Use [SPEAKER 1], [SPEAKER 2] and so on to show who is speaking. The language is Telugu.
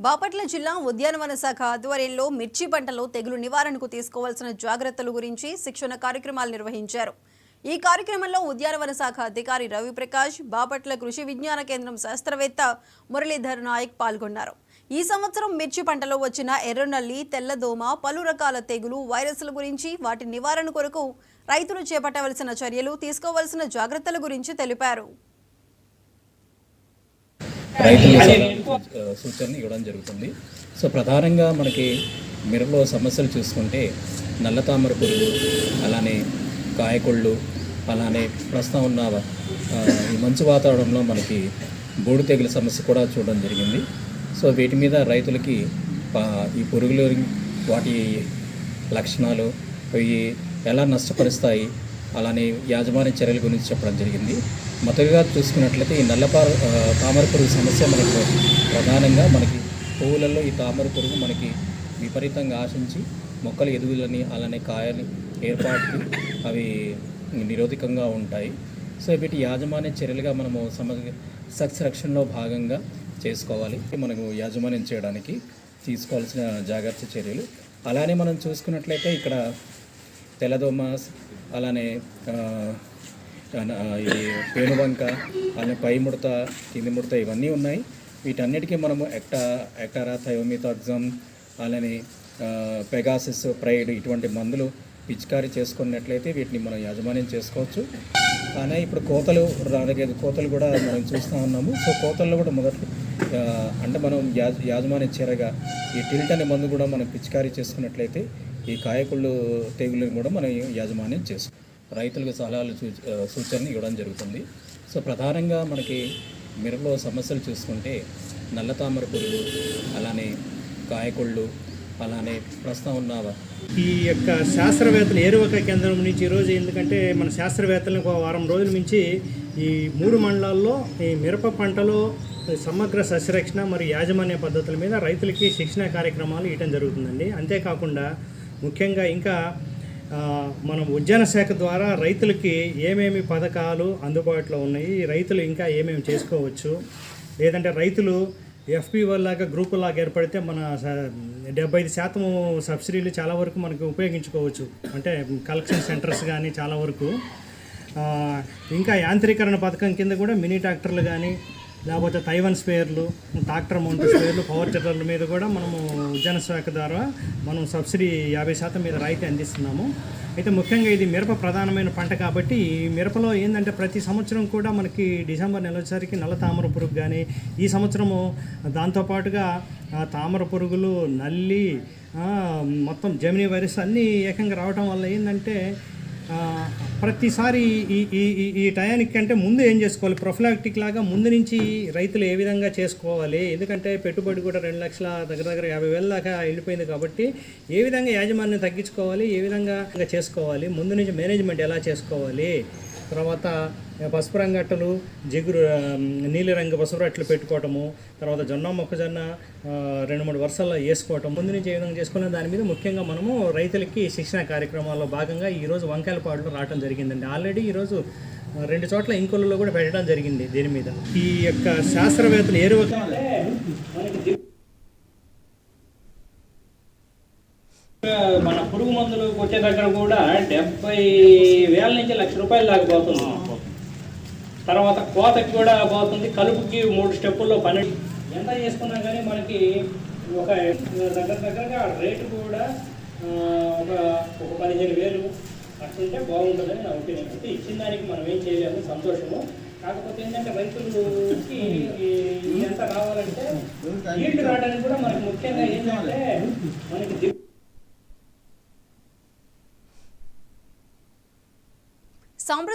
[SPEAKER 1] బాపట్ల జిల్లా ఉద్యానవన శాఖ ఆధ్వర్యంలో మిర్చి పంటలో తెగులు నివారణకు తీసుకోవాల్సిన జాగ్రత్తల గురించి శిక్షణ కార్యక్రమాలు నిర్వహించారు. ఈ కార్యక్రమంలో ఉద్యానవన శాఖ అధికారి రవిప్రకాష్, బాపట్ల కృషి విజ్ఞాన కేంద్రం శాస్త్రవేత్త మురళీధర్ నాయక్ పాల్గొన్నారు. ఈ సంవత్సరం మిర్చి పంటలో వచ్చిన ఎర్రనల్లి, తెల్లదోమ, పలు రకాల తెగులు, వైరస్ల గురించి, వాటి నివారణ కొరకు రైతులు చేపట్టవలసిన చర్యలు, తీసుకోవాల్సిన జాగ్రత్తల గురించి తెలిపారు.
[SPEAKER 2] రైతులకు సూచనలు ఇవ్వడం జరుగుతుంది. సో ప్రధానంగా మనకి మిరపలో సమస్యలు చూసుకుంటే నల్ల తామర పురుగు, అలానే కాయకొళ్ళు, అలానే ప్రస్తుతం ఉన్న ఈ మంచు వాతావరణంలో మనకి బూడి తెగుల సమస్య కూడా చూడడం జరిగింది. సో వీటి మీద రైతులకి ఈ పురుగులు, వాటి లక్షణాలు, అవి ఎలా నష్టపరుస్తాయి, అలానే యాజమాన్య చర్యల గురించి చెప్పడం జరిగింది. మొదటిగా చూసుకున్నట్లయితే ఈ తామర పురుగు సమస్య మనకు ప్రధానంగా మనకి పువ్వులలో ఈ తామర పురుగు మనకి విపరీతంగా ఆశించి మొక్కల ఎదుగులని, అలానే కాయలు ఏర్పాటుకి అవి నిరోధకంగా ఉంటాయి. సో వీటి యాజమాన్య చర్యలుగా మనము సస్యరక్షణలో భాగంగా చేసుకోవాలి. మనకు యాజమాన్యం చేయడానికి తీసుకోవాల్సిన జాగ్రత్త చర్యలు. అలానే మనం చూసుకున్నట్లయితే ఇక్కడ తెల్లదోమ, అలానే ఈ పేనుబంక, అలానే పై ముడత, కింది ముడత ఇవన్నీ ఉన్నాయి. వీటన్నిటికీ మనము ఎక్టారా, థయోమిథాక్సమ్, అలానే పెగాసిస్, ప్రైడ్ ఇటువంటి మందులు పిచికారీ చేసుకున్నట్లయితే వీటిని మనం యాజమాన్యం చేసుకోవచ్చు. కానీ ఇప్పుడు కోతలు కూడా మనం చూస్తూ ఉన్నాము. సో కోతల్లో కూడా అంటే మనం యాజమాన్య చర్యగా ఈ టిల్ట్ అనే మందు కూడా మనం పిచికారీ చేసుకున్నట్లయితే ఈ కాయకుళ్ళు తెగులను కూడా మనం యాజమాన్యం చేస్తాం. రైతులకు సలహాలు సూచనలు ఇవ్వడం జరుగుతుంది. సో ప్రధానంగా మనకి మిరపలో సమస్యలు చూసుకుంటే నల్ల తామర పురుగు, అలానే కాయకొళ్ళు, అలానే ప్రస్తుతం ఉన్న
[SPEAKER 3] ఈ యొక్క శాస్త్రవేత్తలు ఏరువాక కేంద్రం నుంచి ఈరోజు, ఎందుకంటే మన శాస్త్రవేత్తలను ఒక వారం రోజుల నుంచి ఈ 3 మండలాల్లో ఈ మిరప పంటలో సమగ్ర సస్యరక్షణ మరియు యాజమాన్య పద్ధతుల మీద రైతులకి శిక్షణ కార్యక్రమాలు ఇవ్వడం జరుగుతుందండి. అంతేకాకుండా ముఖ్యంగా ఇంకా మనం ఉద్యాన శాఖ ద్వారా రైతులకి ఏమేమి పథకాలు అందుబాటులో ఉన్నాయి, రైతులు ఇంకా ఏమేమి చేసుకోవచ్చు, లేదంటే రైతులు FPO లాగా గ్రూపులాగా ఏర్పడితే మన 75% సబ్సిడీలు చాలా వరకు మనకు ఉపయోగించుకోవచ్చు. అంటే కలెక్షన్ సెంటర్స్ కానీ చాలా వరకు ఇంకా యాంత్రీకరణ పథకం కింద కూడా మినీ ట్రాక్టర్లు కానీ, లేకపోతే తైవన్ స్పేర్లు, ట్రాక్టర్ మౌంట్ స్పేర్లు, పవర్ టిల్లర్ల మీద కూడా మనము ఉద్యాన శాఖ ద్వారా మనం సబ్సిడీ 50% మీద రాయితీ అందిస్తున్నాము. అయితే ముఖ్యంగా ఇది మిరప ప్రధానమైన పంట కాబట్టి ఈ మిరపలో ఏంటంటే ప్రతి సంవత్సరం కూడా మనకి డిసెంబర్ నెల వచ్చేసరికి నల్ల తామర పురుగు కానీ, ఈ సంవత్సరము దాంతోపాటుగా తామర పురుగులు, నల్లి, మొత్తం జెమినీ వైరస్ అన్నీ ఏకంగా రావడం వల్ల ఏంటంటే ప్రతిసారి ఈ టయానికి కంటే ముందు ఏం చేసుకోవాలి, ప్రొఫిలాక్టిక్ లాగా ముందు నుంచి రైతులు ఏ విధంగా చేసుకోవాలి. ఎందుకంటే పెట్టుబడి కూడా 2 లక్షల దగ్గర 50,000 దాకా వెళ్ళిపోయింది కాబట్టి ఏ విధంగా యాజమాన్యం తగ్గించుకోవాలి, ఏ విధంగా చేసుకోవాలి, ముందు నుంచి మేనేజ్మెంట్ ఎలా చేసుకోవాలి, తర్వాత పసుపు రంగట్టలు, జిగురు నీలిరంగు పసుపు రట్లు పెట్టుకోవటము, తర్వాత మొక్కజొన్న 2-3 వరుసల్లో వేసుకోవటం, ముందు నుంచి ఏ విధంగా చేసుకోవాలి దాని మీద ముఖ్యంగా మనము రైతులకి శిక్షణ కార్యక్రమాల్లో భాగంగా ఈరోజు వంకాయలపాడులో రావడం జరిగిందండి. ఆల్రెడీ ఈరోజు 2 చోట్ల ఇంకొల్లో కూడా పెట్టడం జరిగింది దీని మీద. ఈ యొక్క శాస్త్రవేత్తలు ఏరువాక
[SPEAKER 4] మన పురుగు మందులు కొట్టే దగ్గర కూడా 70,000 నుంచి ₹1,00,000 దాకా పోతుంది. తర్వాత కోతకి కూడా పోతుంది, కలుపుకి 3 స్టెప్పుల్లో 12 ఎంత చేసుకున్నా కానీ మనకి ఒక దగ్గరగా రేటు కూడా ఒక 15,000 అట్లుంటే బాగుంటుందని నా ఒపీనియన్. అయితే ఇచ్చిన దానికి మనం ఏం చేయలేము, సంతోషము. కాకపోతే ఏంటంటే రైతులకి ఎంత రావాలంటే ఈల్డ్ రావడానికి కూడా మనకి ముఖ్యంగా ఏంటంటే మనకి
[SPEAKER 1] సాంప్రదాయ